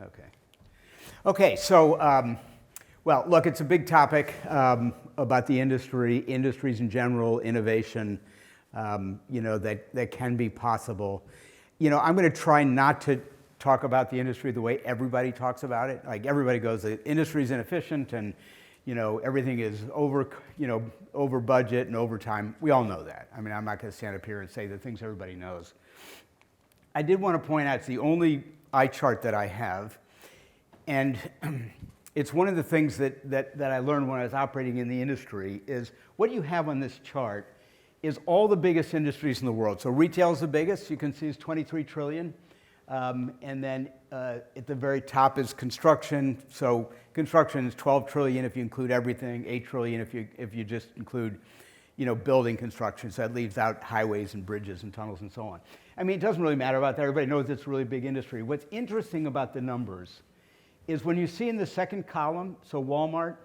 Okay. Okay, so, well, look, it's a big topic about the industries in general, innovation, that can be possible. I'm going to try not to talk about the industry the way everybody talks about it. Like everybody goes, the industry's inefficient and, everything is over budget and over time. We all know that. I mean, I'm not going to stand up here and say the things everybody knows. I did want to point out it's the only eye chart that I have. And it's one of the things that I learned when I was operating in the industry is what you have on this chart is all the biggest industries in the world. So retail is the biggest. You can see it's 23 trillion. And then at the very top is construction. So construction is 12 trillion if you include everything, 8 trillion if you just include building construction. So that leaves out highways and bridges and tunnels and so on. I mean, it doesn't really matter about that. Everybody knows it's a really big industry. What's interesting about the numbers is when you see in the second column, so Walmart,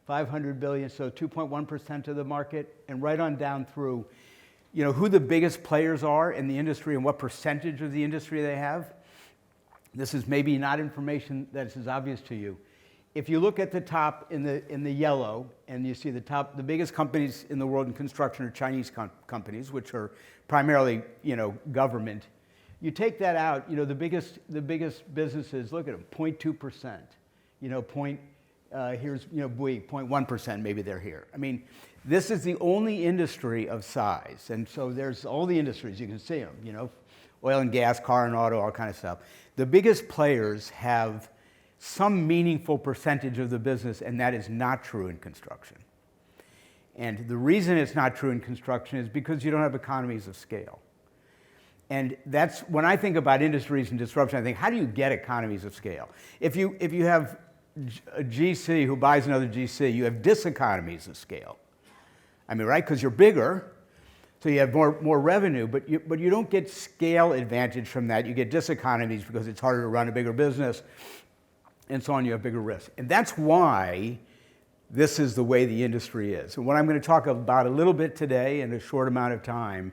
500 billion, so 2.1% of the market, and right on down through, who the biggest players are in the industry and what percentage of the industry they have. This is maybe not information that's as obvious to you. If you look at the top in the yellow, and you see the biggest companies in the world in construction are Chinese companies, which are primarily, government. You take that out, the biggest businesses, look at them, 0.2%. Here's, Bouygues, 0.1%, maybe they're here. I mean, this is the only industry of size. And so there's all the industries, you can see them, oil and gas, car and auto, all kind of stuff. The biggest players have some meaningful percentage of the business, and that is not true in construction. And the reason it's not true in construction is because you don't have economies of scale. And that's, when I think about industries and disruption, I think, how do you get economies of scale? If you have a GC who buys another GC, you have diseconomies of scale. I mean, right? Because you're bigger, so you have more revenue, but you don't get scale advantage from that. You get diseconomies because it's harder to run a bigger business, and so on. You have bigger risk. And that's why this is the way the industry is. And what I'm going to talk about a little bit today in a short amount of time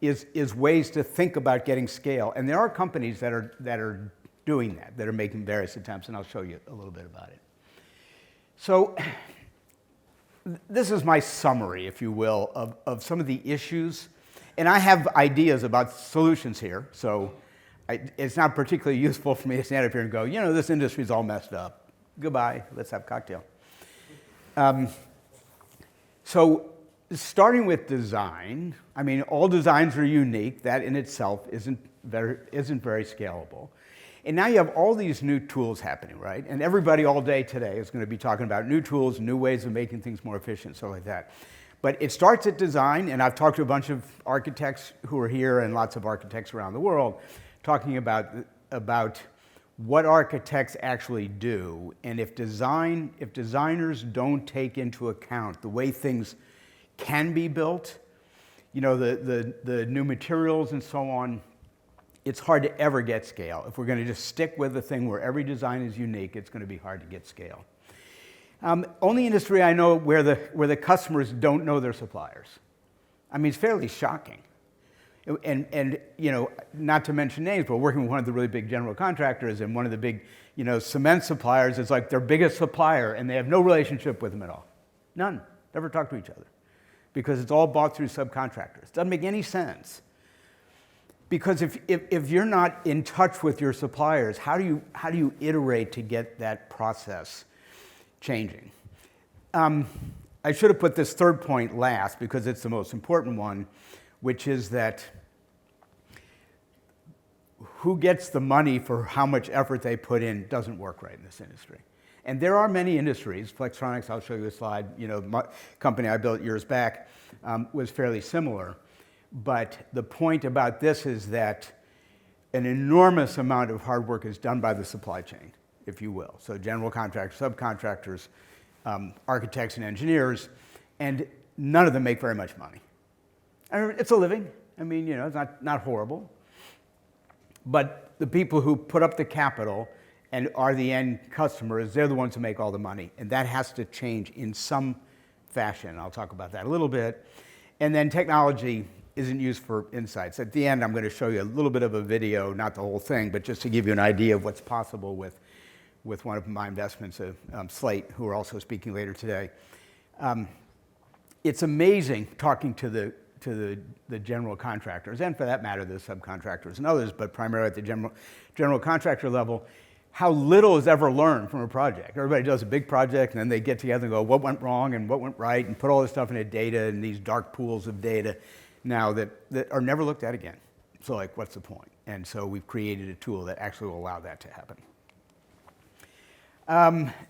is ways to think about getting scale. And there are companies that are doing that are making various attempts, and I'll show you a little bit about it. So this is my summary, if you will, of some of the issues. And I have ideas about solutions here, so it's not particularly useful for me to stand up here and go, this industry's all messed up. Goodbye, let's have a cocktail. So starting with design, I mean, all designs are unique. That in itself isn't very scalable. And now you have all these new tools happening, right? And everybody all day today is going to be talking about new tools, new ways of making things more efficient, stuff like that. But it starts at design, and I've talked to a bunch of architects who are here and lots of architects around the world talking about what architects actually do. And if designers don't take into account the way things can be built, the new materials and so on, it's hard to ever get scale. If we're going to just stick with a thing where every design is unique, it's going to be hard to get scale. Only industry I know where the customers don't know their suppliers. I mean, it's fairly shocking. And not to mention names, but working with one of the really big general contractors and one of the big, cement suppliers is like their biggest supplier, and they have no relationship with them at all. None. Never talk to each other. Because it's all bought through subcontractors. Doesn't make any sense. Because if you're not in touch with your suppliers, how do you iterate to get that process changing? I should have put this third point last because it's the most important one, which is that who gets the money for how much effort they put in doesn't work right in this industry. And there are many industries. Flextronics, I'll show you a slide. My company I built years back was fairly similar. But the point about this is that an enormous amount of hard work is done by the supply chain, if you will. So general contractors, subcontractors, architects and engineers, and none of them make very much money. I mean, it's a living. I mean, it's not horrible. But the people who put up the capital and are the end customers, they're the ones who make all the money. And that has to change in some fashion. I'll talk about that a little bit. And then technology isn't used for insights. At the end, I'm going to show you a little bit of a video, not the whole thing, but just to give you an idea of what's possible with with one of my investments, Slate, who are also speaking later today. It's amazing talking to the general contractors, and for that matter, the subcontractors and others, but primarily at the general contractor level, how little is ever learned from a project. Everybody does a big project, and then they get together and go, what went wrong and what went right, and put all this stuff into data and these dark pools of data now that are never looked at again. So like, what's the point? And so we've created a tool that actually will allow that to happen.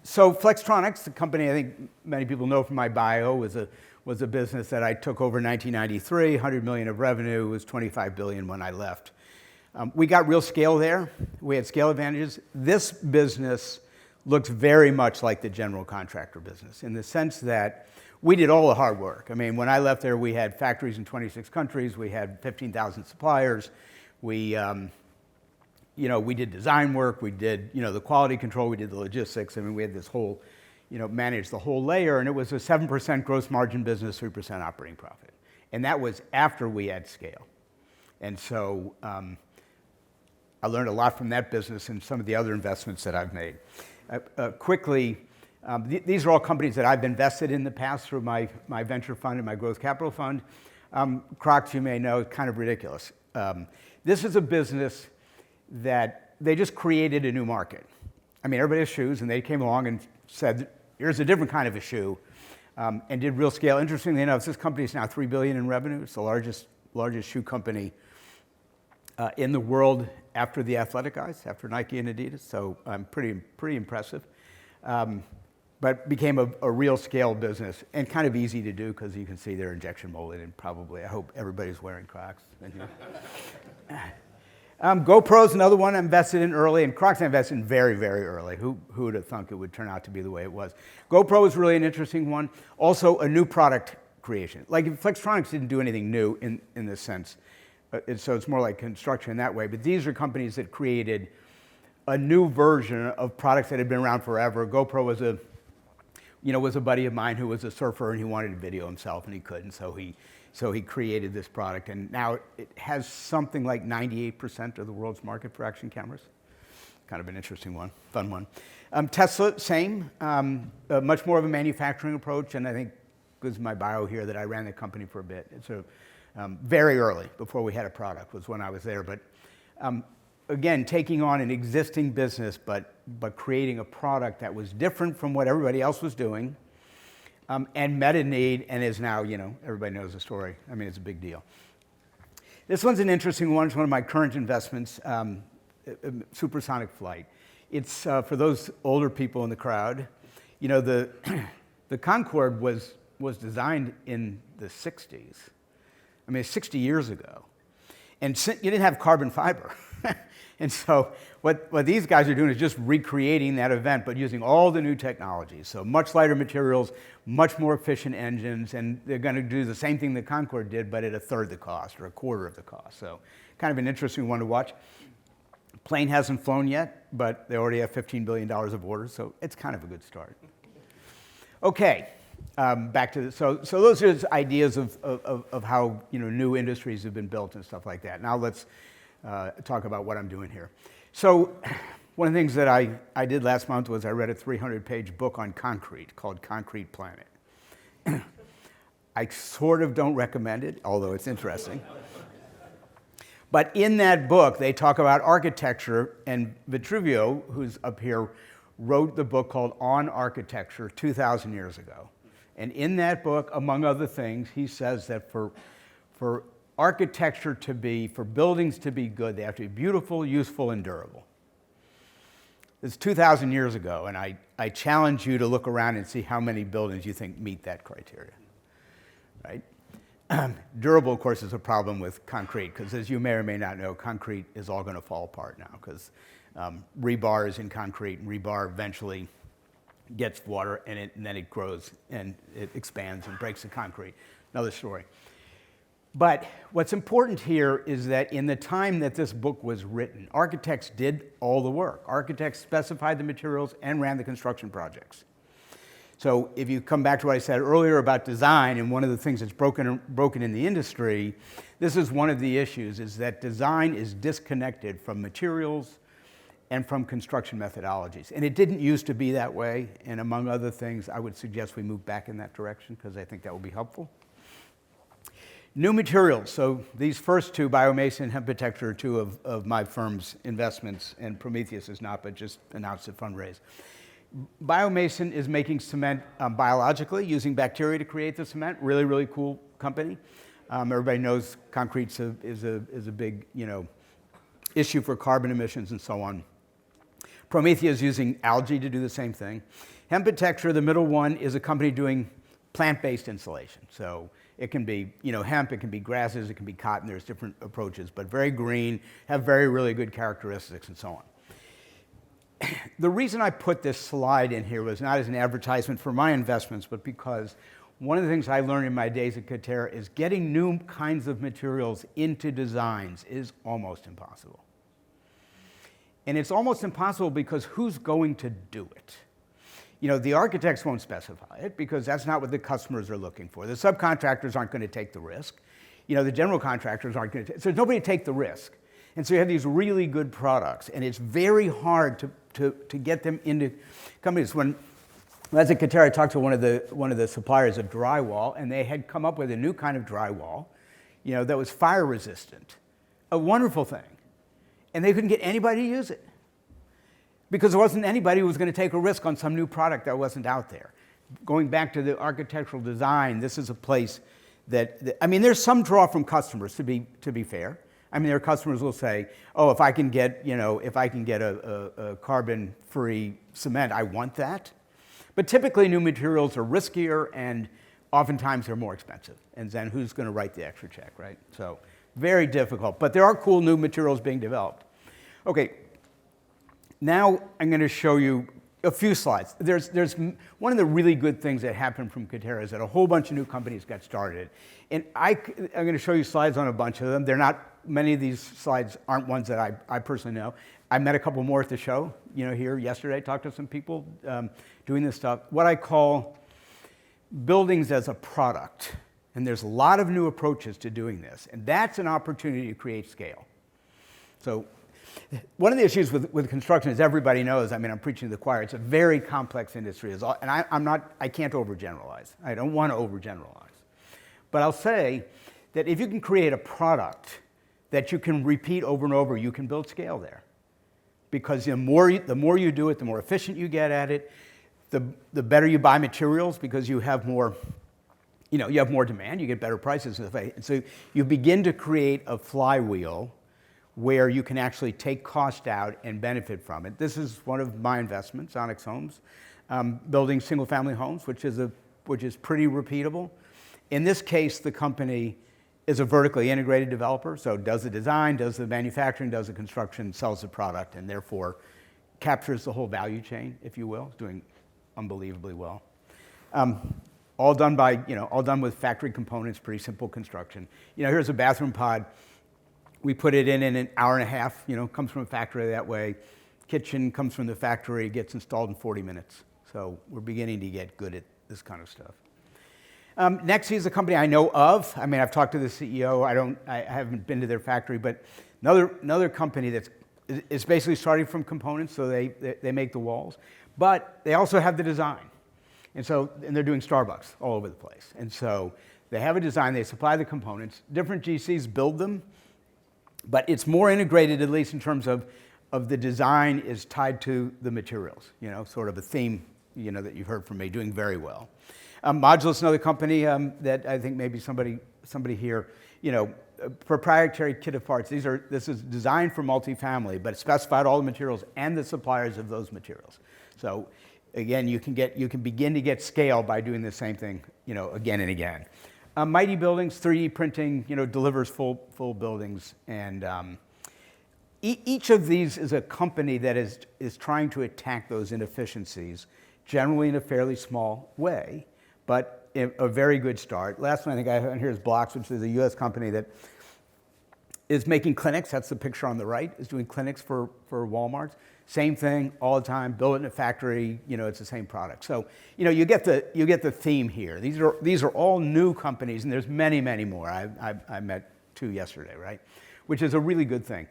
So Flextronics, the company I think many people know from my bio, was a business that I took over in 1993, 100 million of revenue, was 25 billion when I left. We got real scale there. We had scale advantages. This business looks very much like the general contractor business in the sense that we did all the hard work. I mean, when I left there, we had factories in 26 countries. We had 15,000 suppliers. We did design work. We did, the quality control. We did the logistics. I mean, we had this whole, managed the whole layer. And it was a 7% gross margin business, 3% operating profit. And that was after we had scale. And so I learned a lot from that business and some of the other investments that I've made. Quickly, these are all companies that I've invested in the past through my venture fund and my growth capital fund. Crocs, you may know, is kind of ridiculous. This is a business that they just created a new market. I mean, everybody has shoes, and they came along and said, here's a different kind of a shoe, and did real scale. Interestingly enough, this company is now $3 billion in revenue. It's the largest shoe company in the world after the athletic guys, after Nike and Adidas. So pretty impressive. But became a real scale business and kind of easy to do because you can see they're injection molded and probably, I hope everybody's wearing Crocs. GoPro is another one I invested in early, and Crocs I invested in very, very early. Who would have thunk it would turn out to be the way it was? GoPro is really an interesting one. Also a new product creation. Like Flextronics didn't do anything new in this sense. So it's more like construction in that way. But these are companies that created a new version of products that had been around forever. GoPro was a buddy of mine who was a surfer, and he wanted to video himself, and he couldn't. So he created this product, and now it has something like 98% of the world's market for action cameras. Kind of an interesting one, fun one. Tesla, same, much more of a manufacturing approach, and I think this is my bio here that I ran the company for a bit. It's very early, before we had a product, was when I was there. But again, taking on an existing business, but creating a product that was different from what everybody else was doing, and met a need, and is now, everybody knows the story. I mean, it's a big deal. This one's an interesting one. It's one of my current investments, supersonic flight. It's, for those older people in the crowd, the Concorde was designed in the 60s. I mean, 60 years ago. And you didn't have carbon fiber. And so what these guys are doing is just recreating that event, but using all the new technologies. So much lighter materials, much more efficient engines, and they're going to do the same thing the Concorde did, but at a third the cost or a quarter of the cost. So kind of an interesting one to watch. Plane hasn't flown yet, but they already have $15 billion of orders, so it's kind of a good start. Okay. Back to so those are ideas of how new industries have been built and stuff like that. Now let's talk about what I'm doing here. So one of the things that I did last month was I read a 300-page book on concrete called Concrete Planet. I sort of don't recommend it, although it's interesting. But in that book, they talk about architecture, and Vitruvio, who's up here, wrote the book called On Architecture 2,000 years ago. And in that book, among other things, he says that for architecture to be, for buildings to be good, they have to be beautiful, useful, and durable. It's 2,000 years ago, and I challenge you to look around and see how many buildings you think meet that criteria, right? Durable, of course, is a problem with concrete, because as you may or may not know, concrete is all going to fall apart now, because rebar is in concrete, and rebar eventually gets water, and then it grows, and it expands and breaks the concrete. Another story. But what's important here is that in the time that this book was written, architects did all the work. Architects specified the materials and ran the construction projects. So if you come back to what I said earlier about design, and one of the things that's broken in the industry, this is one of the issues, is that design is disconnected from materials and from construction methodologies. And it didn't used to be that way, and among other things, I would suggest we move back in that direction because I think that will be helpful. New materials. So these first two, Biomason and Hempitecture, are two of my firm's investments, and Prometheus is not, but just announced a fundraise. Biomason is making cement biologically, using bacteria to create the cement. Really, really cool company. Everybody knows concrete is a big, issue for carbon emissions and so on. Prometheus is using algae to do the same thing. Hempitecture, the middle one, is a company doing plant-based insulation. So it can be, hemp, it can be grasses, it can be cotton. There's different approaches, but very green, have very, really good characteristics and so on. The reason I put this slide in here was not as an advertisement for my investments, but because one of the things I learned in my days at Katerra is getting new kinds of materials into designs is almost impossible. And it's almost impossible because who's going to do it? The architects won't specify it because that's not what the customers are looking for. The subcontractors aren't going to take the risk. The general contractors aren't going to. So there's nobody to take the risk. And so you have these really good products, and it's very hard to get them into companies. When I was at Katerra, I talked to one of the suppliers of drywall, and they had come up with a new kind of drywall, that was fire resistant. A wonderful thing. And they couldn't get anybody to use it because there wasn't anybody who was going to take a risk on some new product that wasn't out there. Going back to the architectural design, this is a place that there's some draw from customers, to be fair. Their customers will say, oh, if I can get a carbon-free cement, I want that. But typically new materials are riskier and oftentimes they're more expensive. And then who's going to write the extra check, right? So very difficult. But there are cool new materials being developed. Okay, now I'm going to show you a few slides. There's one of the really good things that happened from Katerra is that a whole bunch of new companies got started. And I'm going to show you slides on a bunch of them. Many of these slides aren't ones that I personally know. I met a couple more at the show, here yesterday, talked to some people doing this stuff. What I call buildings as a product. And there's a lot of new approaches to doing this. And that's an opportunity to create scale. So one of the issues with construction, as everybody knows, I'm preaching to the choir, it's a very complex industry. And I can't overgeneralize. I don't want to overgeneralize. But I'll say that if you can create a product that you can repeat over and over, you can build scale there. Because the more you do it, the more efficient you get at it, the better you buy materials because you have more, you have more demand, you get better prices. And so you begin to create a flywheel where you can actually take cost out and benefit from it. This is one of my investments, Onyx Homes, building single-family homes, which is pretty repeatable. In this case, the company is a vertically integrated developer, so does the design, does the manufacturing, does the construction, sells the product, and therefore captures the whole value chain, if you will, doing unbelievably well. All done with factory components, pretty simple construction. Here's a bathroom pod. We put it in an hour and a half, comes from a factory that way. Kitchen comes from the factory, gets installed in 40 minutes. So we're beginning to get good at this kind of stuff. Next is a company I know of. I've talked to the CEO. I haven't been to their factory, but another company is basically starting from components, so they make the walls, but they also have the design. And they're doing Starbucks all over the place. And so they have a design, they supply the components, different GCs build them, but it's more integrated, at least in terms of the design is tied to the materials, sort of a theme, that you've heard from me, doing very well. Modulus, another company that I think maybe somebody here, proprietary kit of parts. This is designed for multifamily, but it specified all the materials and the suppliers of those materials. So again, you can begin to get scale by doing the same thing, again and again. Mighty Buildings, 3D printing, delivers full buildings, and each of these is a company that is trying to attack those inefficiencies, generally in a fairly small way, but a very good start. Last one I think I have on here is Blocks, which is a U.S. company that is making clinics. That's the picture on the right, is doing clinics for Walmart. Same thing all the time, build it in a factory, it's the same product. So, you get the theme here. These are all new companies, and there's many, many more. I met 2 yesterday, right? Which is a really good thing.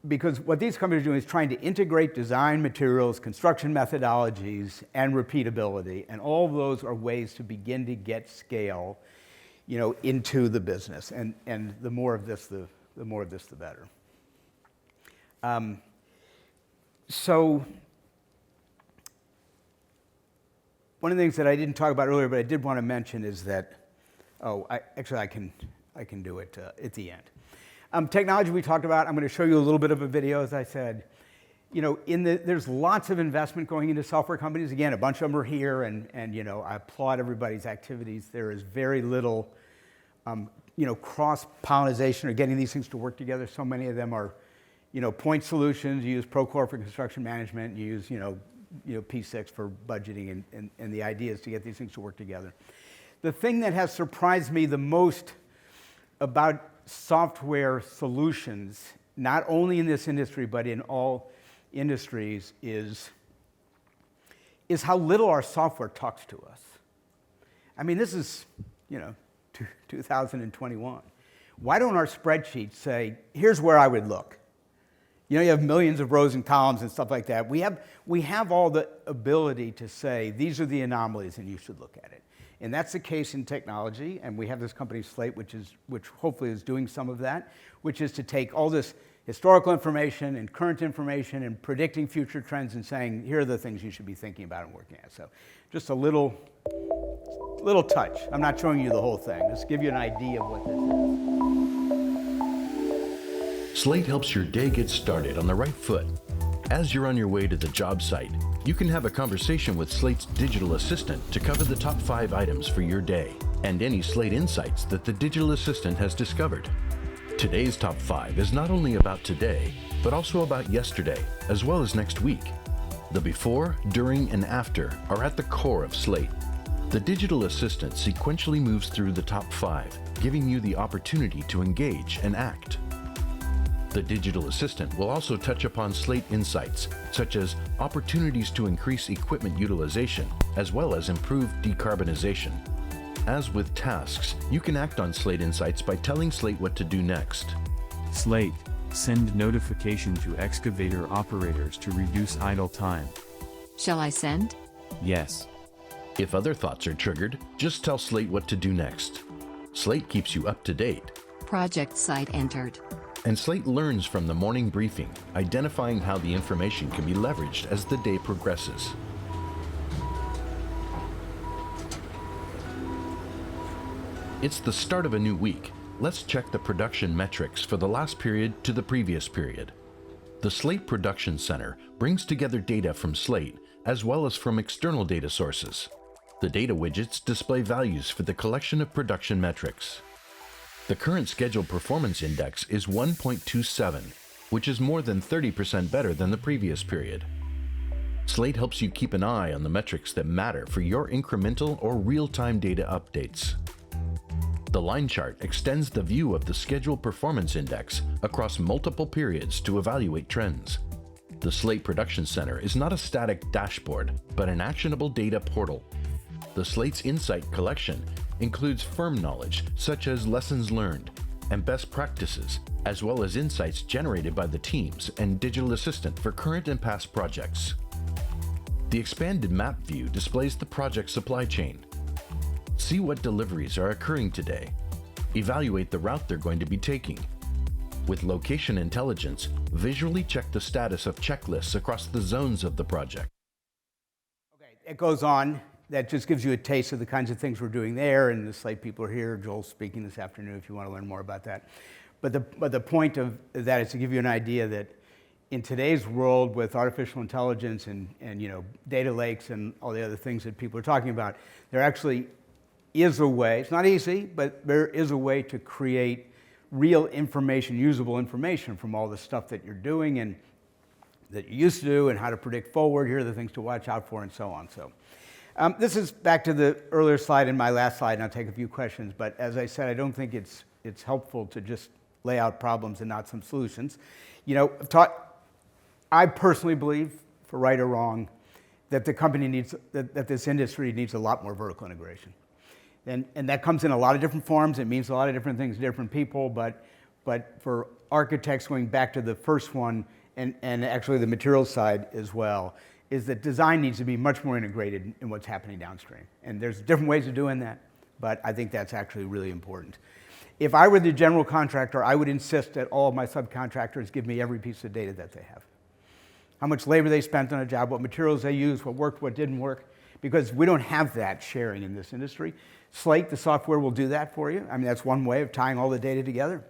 because what these companies are doing is trying to integrate design materials, construction methodologies, and repeatability, and all of those are ways to begin to get scale, into the business. And the more of this, the better. So one of the things that I didn't talk about earlier, but I did want to mention is that, I can do it at the end. Technology we talked about. I'm going to show you a little bit of a video, as I said. There's lots of investment going into software companies. Again, a bunch of them are here, and I applaud everybody's activities. There is very little, cross-pollination or getting these things to work together. So many of them are, point solutions. You use Procore for construction management. You use, P6 for budgeting, and the idea is to get these things to work together. The thing that has surprised me the most about software solutions, not only in this industry, but in all industries, is how little our software talks to us. I mean, this is, 2021. Why don't our spreadsheets say, here's where I would look? You have millions of rows and columns and stuff like that. We have all the ability to say, these are the anomalies and you should look at it. And that's the case in technology, and we have this company, Slate, which hopefully is doing some of that, which is to take all this historical information and current information and predicting future trends and saying, here are the things you should be thinking about and working at. So just a little touch. I'm not showing you the whole thing. Just to give you an idea of what this is. Slate helps your day get started on the right foot. As you're on your way to the job site, you can have a conversation with Slate's digital assistant to cover the top 5 items for your day and any Slate insights that the digital assistant has discovered. Today's top 5 is not only about today, but also about yesterday, as well as next week. The before, during, and after are at the core of Slate. The digital assistant sequentially moves through the top 5, giving you the opportunity to engage and act. The digital assistant will also touch upon Slate insights, such as opportunities to increase equipment utilization, as well as improve decarbonization. As with tasks, you can act on Slate insights by telling Slate what to do next. Slate, send notification to excavator operators to reduce idle time. Shall I send? Yes. If other thoughts are triggered, just tell Slate what to do next. Slate keeps you up to date. Project site entered. And Slate learns from the morning briefing, identifying how the information can be leveraged as the day progresses. It's the start of a new week. Let's check the production metrics for the last period to the previous period. The Slate Production Center brings together data from Slate as well as from external data sources. The data widgets display values for the collection of production metrics. The current scheduled performance index is 1.27, which is more than 30% better than the previous period. Slate helps you keep an eye on the metrics that matter for your incremental or real-time data updates. The line chart extends the view of the scheduled performance index across multiple periods to evaluate trends. The Slate Production Center is not a static dashboard, but an actionable data portal. The Slate's Insight Collection includes firm knowledge such as lessons learned and best practices, as well as insights generated by the teams and digital assistant for current and past projects. The expanded map view displays the project supply chain. See what deliveries are occurring today. Evaluate the route they're going to be taking. With location intelligence, visually check the status of checklists across the zones of the project. Okay, it goes on. That just gives you a taste of the kinds of things we're doing there, and the Slate people are here. Joel's speaking this afternoon if you want to learn more about that. But the point of that is to give you an idea that in today's world with artificial intelligence and data lakes and all the other things that people are talking about, there actually is a way, it's not easy, but there is a way to create real information, usable information from all the stuff that you're doing and that you used to do and how to predict forward. Here are the things to watch out for and so on. So. This is back to the earlier slide and my last slide, and I'll take a few questions. But as I said, I don't think it's helpful to just lay out problems and not some solutions. I personally believe, for right or wrong, that the company needs, that this industry needs a lot more vertical integration. And that comes in a lot of different forms. It means a lot of different things to different people. But for architects, going back to the first one, and actually the materials side as well, is that design needs to be much more integrated in what's happening downstream. And there's different ways of doing that, but I think that's actually really important. If I were the general contractor, I would insist that all of my subcontractors give me every piece of data that they have. How much labor they spent on a job, what materials they used, what worked, what didn't work, because we don't have that sharing in this industry. Slate, the software, will do that for you. I mean, that's one way of tying all the data together.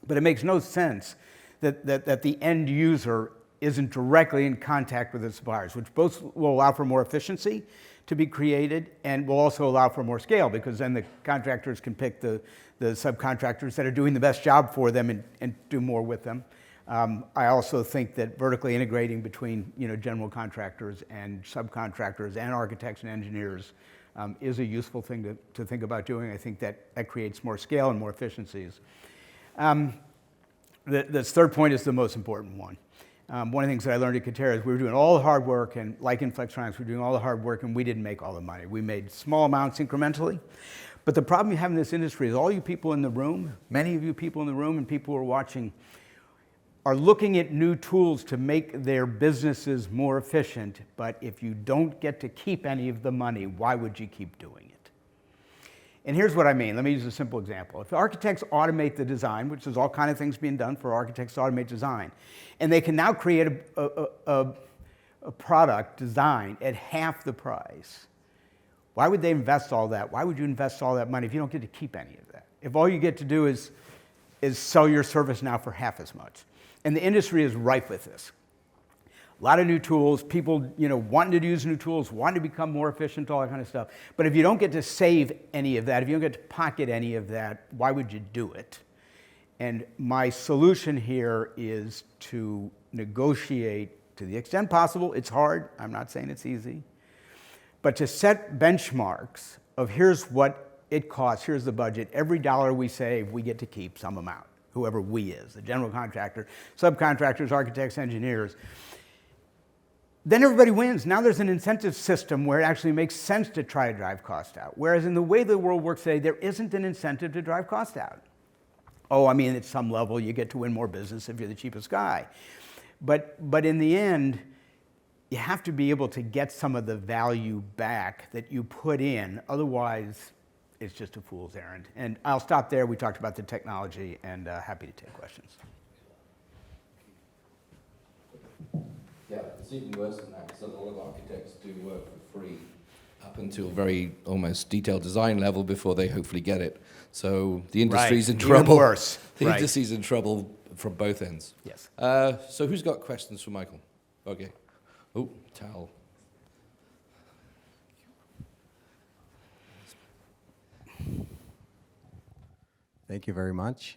But it makes no sense that the end user isn't directly in contact with the suppliers, which both will allow for more efficiency to be created and will also allow for more scale, because then the contractors can pick the subcontractors that are doing the best job for them and do more with them. I also think that vertically integrating between general contractors and subcontractors and architects and engineers is a useful thing to think about doing. I think that creates more scale and more efficiencies. This third point is the most important one. One of the things that I learned at Katerra is we were doing all the hard work, and like in Flextronics, we were doing all the hard work, and we didn't make all the money. We made small amounts incrementally. But the problem you have in this industry is all you people in the room, many of you people in the room and people who are watching, are looking at new tools to make their businesses more efficient. But if you don't get to keep any of the money, why would you keep doing it? And here's what I mean. Let me use a simple example. If architects automate the design, which there's all kinds of things being done for architects to automate design, and they can now create a product design at half the price, why would they invest all that? Why would you invest all that money if you don't get to keep any of that? If all you get to do is sell your service now for half as much. And the industry is rife with this. A lot of new tools, people wanting to use new tools, wanting to become more efficient, all that kind of stuff. But if you don't get to save any of that, if you don't get to pocket any of that, why would you do it? And my solution here is to negotiate to the extent possible. It's hard. I'm not saying it's easy. But to set benchmarks of here's what it costs, here's the budget. Every dollar we save, we get to keep some amount, whoever we is, the general contractor, subcontractors, architects, engineers. Then everybody wins. Now there's an incentive system where it actually makes sense to try to drive cost out. Whereas in the way the world works today, there isn't an incentive to drive cost out. Oh, I mean, at some level, you get to win more business if you're the cheapest guy. But in the end, you have to be able to get some of the value back that you put in. Otherwise, it's just a fool's errand. And I'll stop there. We talked about the technology, and happy to take questions. Yeah, it's even worse than that, because a lot of architects do work for free up until very almost detailed design level before they hopefully get it. So the industry's in trouble. Even worse. The industry's in trouble from both ends. Yes. So who's got questions for Michael? Okay. Oh, Tal. Thank you very much.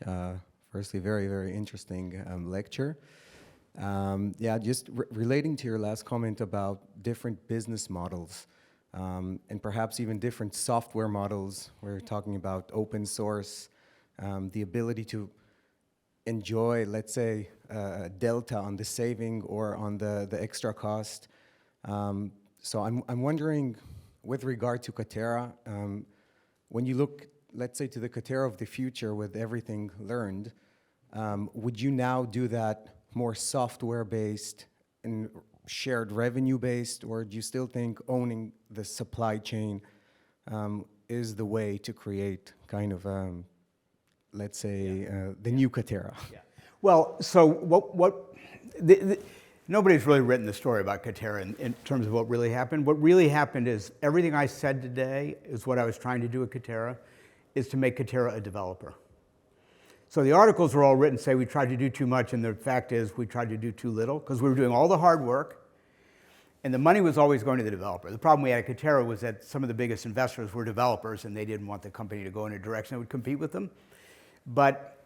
Firstly, very, very interesting lecture. Yeah, just relating to your last comment about different business models and perhaps even different software models. We're talking about open source, the ability to enjoy, let's say, a delta on the saving or on the extra cost. So I'm wondering, with regard to Katerra, when you look, let's say, to the Katerra of the future with everything learned, would you now do that more software-based and shared revenue-based, or do you still think owning the supply chain is the way to create kind of, let's say, the new Katerra? Yeah. Well, so nobody's really written the story about Katerra in terms of what really happened. What really happened is everything I said today is what I was trying to do at Katerra, is to make Katerra a developer. So the articles are all written say we tried to do too much, and the fact is we tried to do too little, because we were doing all the hard work, and the money was always going to the developer. The problem we had at Katerra was that some of the biggest investors were developers, and they didn't want the company to go in a direction that would compete with them. But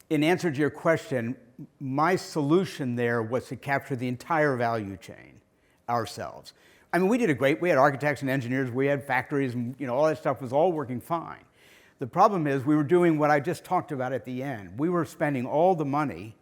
in answer to your question, my solution there was to capture the entire value chain ourselves. I mean, we did we had architects and engineers, we had factories, and all that stuff was all working fine. The problem is we were doing what I just talked about at the end. We were spending all the money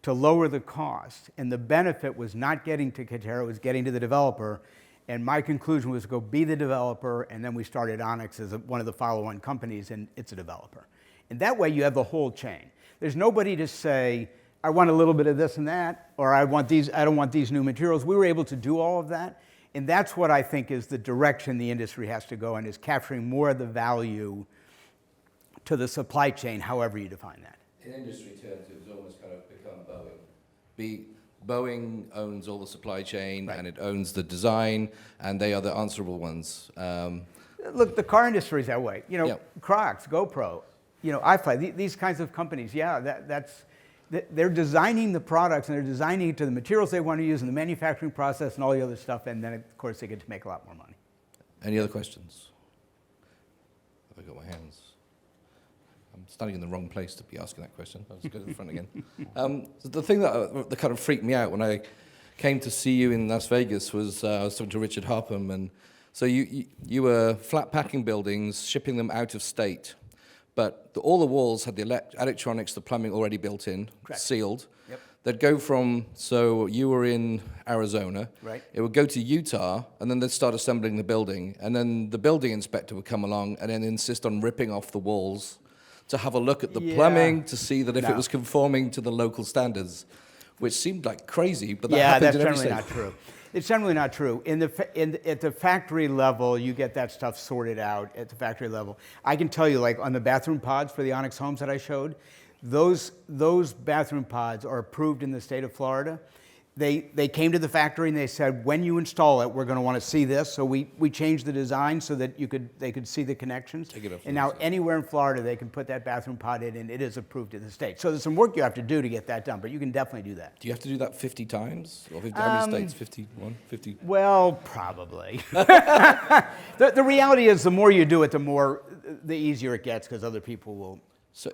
to lower the cost, and the benefit was not getting to Katerra, it was getting to the developer. And my conclusion was to go be the developer, and then we started Onyx as one of the follow-on companies, and it's a developer. And that way you have the whole chain. There's nobody to say, I want a little bit of this and that, or I don't want these new materials. We were able to do all of that. And that's what I think is the direction the industry has to go in, is capturing more of the value to the supply chain, however you define that. In industry terms, it was almost kind of become Boeing. Boeing owns all the supply chain, Right. and it owns the design, and they are the answerable ones. Look, the car industry is that way. Yeah. Crocs, GoPro, iFly, these kinds of companies, they're designing the products and they're designing it to the materials they want to use in the manufacturing process and all the other stuff, and then, of course, they get to make a lot more money. Any other questions? Have I got my hands? I'm standing in the wrong place to be asking that question. I'll just go to the front again. The thing that kind of freaked me out when I came to see you in Las Vegas was I was talking to Richard Harpham, and so you were flat packing buildings, shipping them out of state, but all the walls had the electronics, the plumbing already built in, Correct. sealed. Yep. They'd go from, so you were in Arizona, Right. It would go to Utah, and then they'd start assembling the building, and then the building inspector would come along and then insist on ripping off the walls to have a look at the plumbing to see that if it was conforming to the local standards, which seemed like crazy, but that happened that's in every generally state. not true. It's generally not true. At the factory level, you get that stuff sorted out at the factory level. I can tell you, like on the bathroom pods for the Onyx homes that I showed, those bathroom pods are approved in the state of Florida. They came to the factory and they said, when you install it, we're going to want to see this. So we changed the design so that they could see the connections. Take it off And now anywhere in Florida, they can put that bathroom pod in, and it is approved in the state. So there's some work you have to do to get that done, but you can definitely do that. Do you have to do that 50 times? Or how many states? 51? 50? Well, probably. The reality is, the more you do it, the easier it gets, because other people will.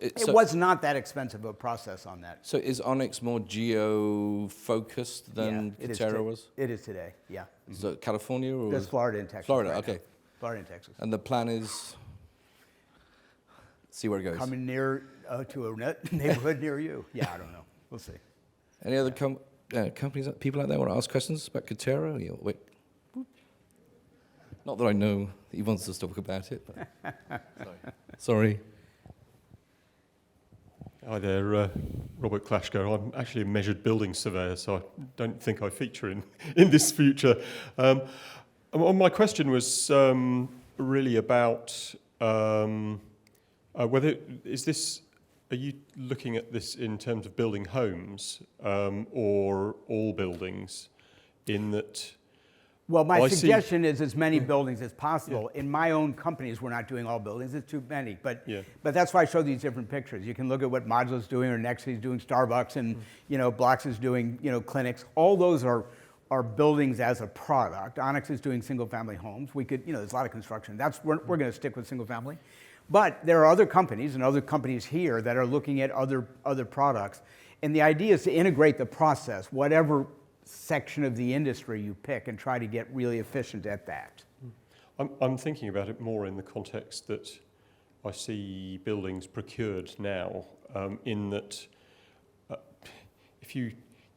It was not that expensive a process on that. So is Onyx more geo-focused than Katerra was? It is today, yeah. So California or? Just Florida and Texas. Florida, right okay. now. Florida and Texas. And the plan is, see where it goes. Coming near to a neighborhood near you. Yeah, I don't know. We'll see. Any other companies, people out there want to ask questions about Katerra? Yeah, wait. Not that I know he wants us to talk about it, but sorry. Hi there, Robert Klashko. I'm actually a measured building surveyor, so I don't think I feature in this future. My question was really about whether are you looking at this in terms of building homes or all buildings, in that? Well, my suggestion is as many buildings as possible. In my own companies, we're not doing all buildings. It's too many. But that's why I showed these different pictures. You can look at what Modula's doing, or Nexi's doing, Starbucks, and Blocks is doing clinics. All those are buildings as a product. Onyx is doing single-family homes. We could, there's a lot of construction. We're going to stick with single-family. But there are other companies and other companies here that are looking at other products. And the idea is to integrate the process, whatever section of the industry you pick, and try to get really efficient at that. I'm thinking about it more in the context that I see buildings procured now, in that if you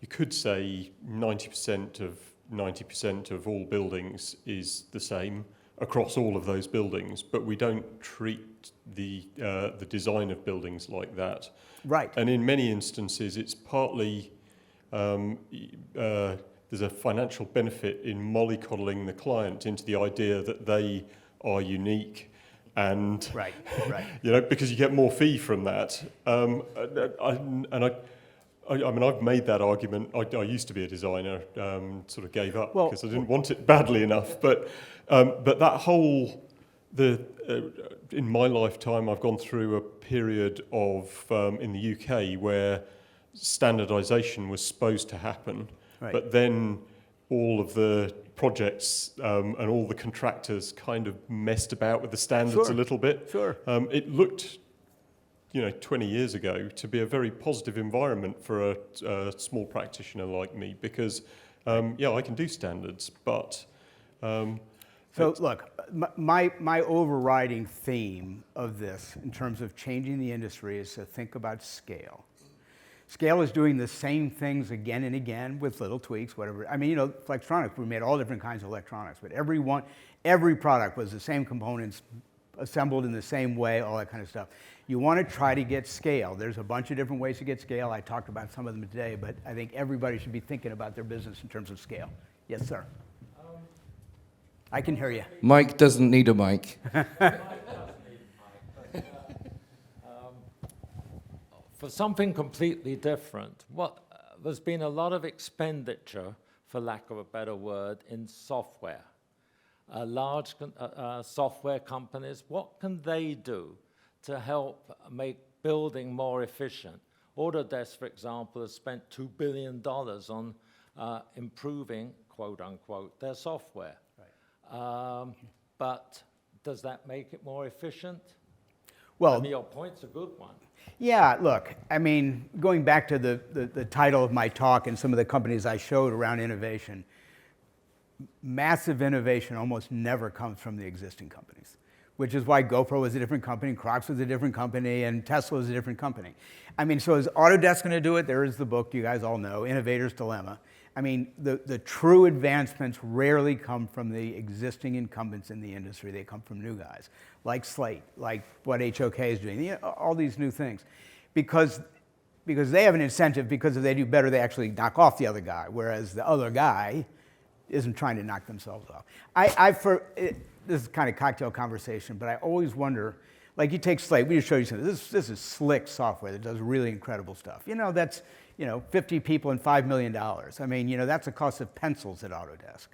could say 90% of all buildings is the same across all of those buildings, but we don't treat the design of buildings like that. Right. And in many instances, it's partly there's a financial benefit in mollycoddling the client into the idea that they are unique, and right. because you get more fee from that. I mean, I've made that argument. I used to be a designer, sort of gave up because I didn't want it badly enough. But that whole in my lifetime, I've gone through a period of in the UK where standardization was supposed to happen, but then all of the projects and all the contractors kind of messed about with the standards a little bit. Sure. It looked, 20 years ago to be a very positive environment for a small practitioner like me, because, I can do standards, but... So look, my overriding theme of this in terms of changing the industry is to think about scale. Scale is doing the same things again and again with little tweaks, whatever. I mean, Flextronics, we made all different kinds of electronics, but every product was the same components assembled in the same way, all that kind of stuff. You want to try to get scale. There's a bunch of different ways to get scale. I talked about some of them today, but I think everybody should be thinking about their business in terms of scale. Yes, sir. I can hear you. Mike doesn't need a mic. For something completely different, there's been a lot of expenditure, for lack of a better word, in software. Large software companies, what can they do to help make building more efficient? Autodesk, for example, has spent $2 billion on improving, quote unquote, their software. Right. But does that make it more efficient? Well, I mean, your point's a good one. Yeah, look, I mean, going back to the title of my talk and some of the companies I showed around innovation, massive innovation almost never comes from the existing companies, which is why GoPro was a different company, Crocs was a different company, and Tesla was a different company. I mean, so is Autodesk going to do it? There is the book you guys all know, Innovator's Dilemma. I mean, the true advancements rarely come from the existing incumbents in the industry. They come from new guys, like Slate, like what HOK is doing, all these new things. Because they have an incentive, because if they do better, they actually knock off the other guy, whereas the other guy isn't trying to knock themselves off. This is kind of cocktail conversation, but I always wonder, like you take Slate, we just showed you something. This is slick software that does really incredible stuff. That's 50 people and $5 million. I mean, that's the cost of pencils at Autodesk.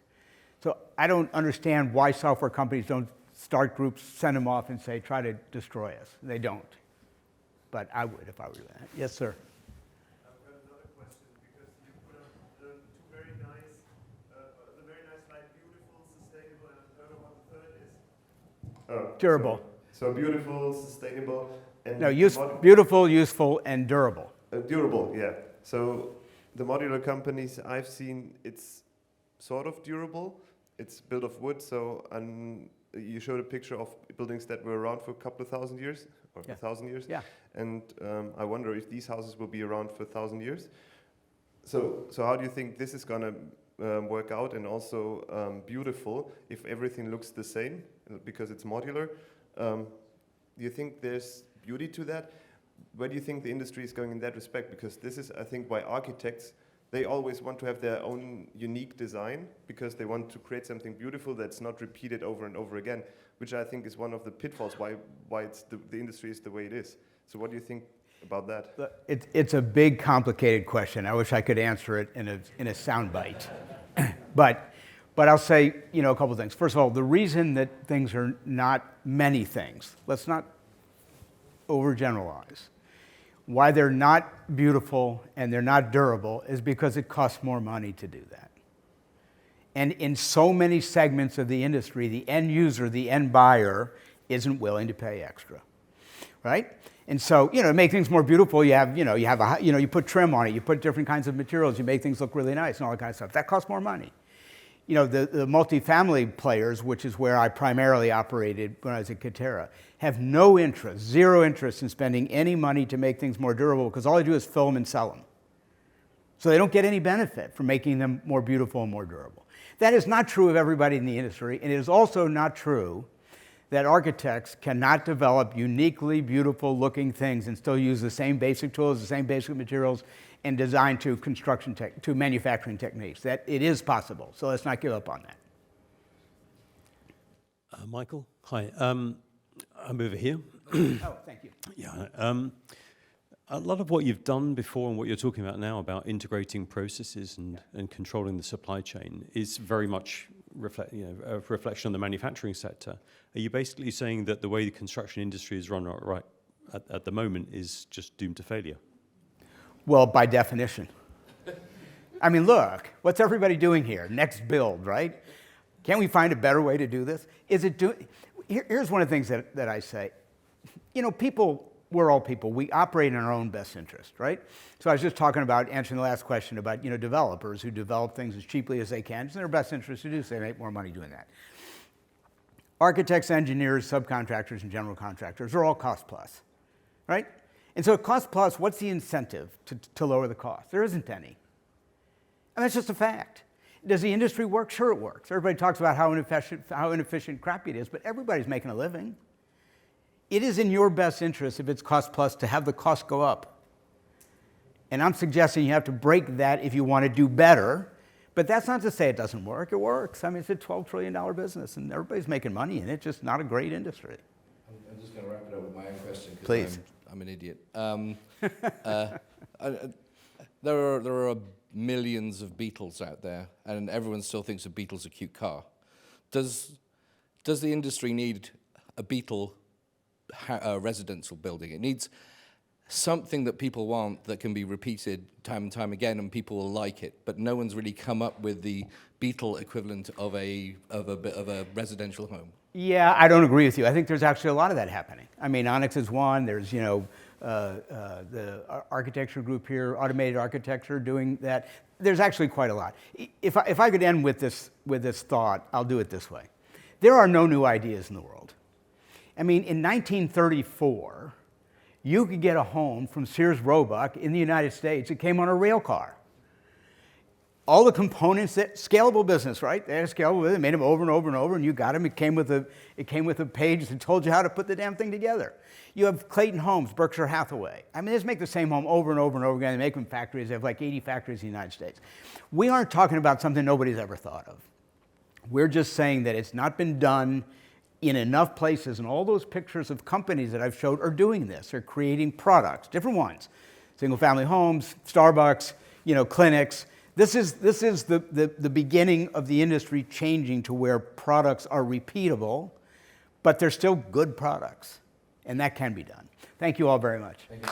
So I don't understand why software companies don't start groups, send them off and say, try to destroy us. They don't. But I would if I were doing that. Yes, sir. I've got another question, because you put up the very nice slide, beautiful, sustainable, and I don't know what the third is. Oh, durable. So beautiful, sustainable, and no, beautiful, useful, and durable. Durable, yeah. So the modular companies I've seen, it's sort of durable. It's built of wood, so you showed a picture of buildings that were around for a couple of thousand years, or 1,000 years. Yeah. And I wonder if these houses will be around for 1,000 years. So how do you think this is going to work out, and also beautiful if everything looks the same because it's modular? Do you think there's beauty to that? Where do you think the industry is going in that respect? Because this is, I think, why architects, they always want to have their own unique design, because they want to create something beautiful that's not repeated over and over again, which I think is one of the pitfalls why the industry is the way it is. So what do you think about that? It's a big, complicated question. I wish I could answer it in a soundbite. But I'll say, a couple of things. First of all, the reason that things are not many things, let's not overgeneralize. Why they're not beautiful and they're not durable is because it costs more money to do that. And in so many segments of the industry, the end user, the end buyer, isn't willing to pay extra, right? And so, to make things more beautiful, you put trim on it, you put different kinds of materials, you make things look really nice and all that kind of stuff. That costs more money. The multifamily players, which is where I primarily operated when I was at Katerra, have no interest, zero interest in spending any money to make things more durable, because all they do is fill them and sell them. So they don't get any benefit from making them more beautiful and more durable. That is not true of everybody in the industry, and it is also not true that architects cannot develop uniquely beautiful looking things and still use the same basic tools, the same basic materials, and design to to manufacturing techniques. That it is possible, so let's not give up on that. Michael, hi. I'm over here. Oh, thank you. Yeah. A lot of what you've done before and what you're talking about now about integrating processes and controlling the supply chain is very much a reflection on the manufacturing sector. Are you basically saying that the way the construction industry is run right at the moment is just doomed to failure? Well, by definition. I mean, look, what's everybody doing here? Next build, right? Can't we find a better way to do this? Here's one of the things that I say. We're all people. We operate in our own best interest, right? So I was just talking about, answering the last question about, developers who develop things as cheaply as they can. It's in their best interest to do so. They make more money doing that. Architects, engineers, subcontractors, and general contractors are all cost plus, right? And so at cost plus, what's the incentive to lower the cost? There isn't any. And that's just a fact. Does the industry work? Sure it works. Everybody talks about how inefficient crappy it is, but everybody's making a living. it is in your best interest, if it's cost plus, to have the cost go up. And I'm suggesting you have to break that if you want to do better. But that's not to say it doesn't work. It works. I mean, it's a $12 trillion business, and everybody's making money in it, just not a great industry. I'm just going to wrap it up with my own question. Please. I'm an idiot. There are millions of Beetles out there, and everyone still thinks a Beetle's a cute car. Does the industry need a Beetle residential building? It needs something that people want that can be repeated time and time again, and people will like it. But no one's really come up with the Beetle equivalent of a residential home. Yeah, I don't agree with you. I think there's actually a lot of that happening. I mean, Onyx is one. There's, you know, the architecture group here, automated architecture, doing that. There's actually quite a lot. If I could end with this thought, I'll do it this way. There are no new ideas in the world. I mean, in 1934, you could get a home from Sears Roebuck in the United States. It came on a rail car. All the components, that scalable business, right? They had a scalable business, made them over and over and over, and you got them. It came with a page that told you how to put the damn thing together. You have Clayton Homes, Berkshire Hathaway. I mean, they just make the same home over and over and over again. They make them in factories. They have like 80 factories in the United States. We aren't talking about something nobody's ever thought of. We're just saying that it's not been done in enough places, and all those pictures of companies that I've showed are doing this. They're creating products, different ones. Single-family homes, Starbucks, you know, clinics. This is the beginning of the industry changing to where products are repeatable, but they're still good products, and that can be done. Thank you all very much. Thank you.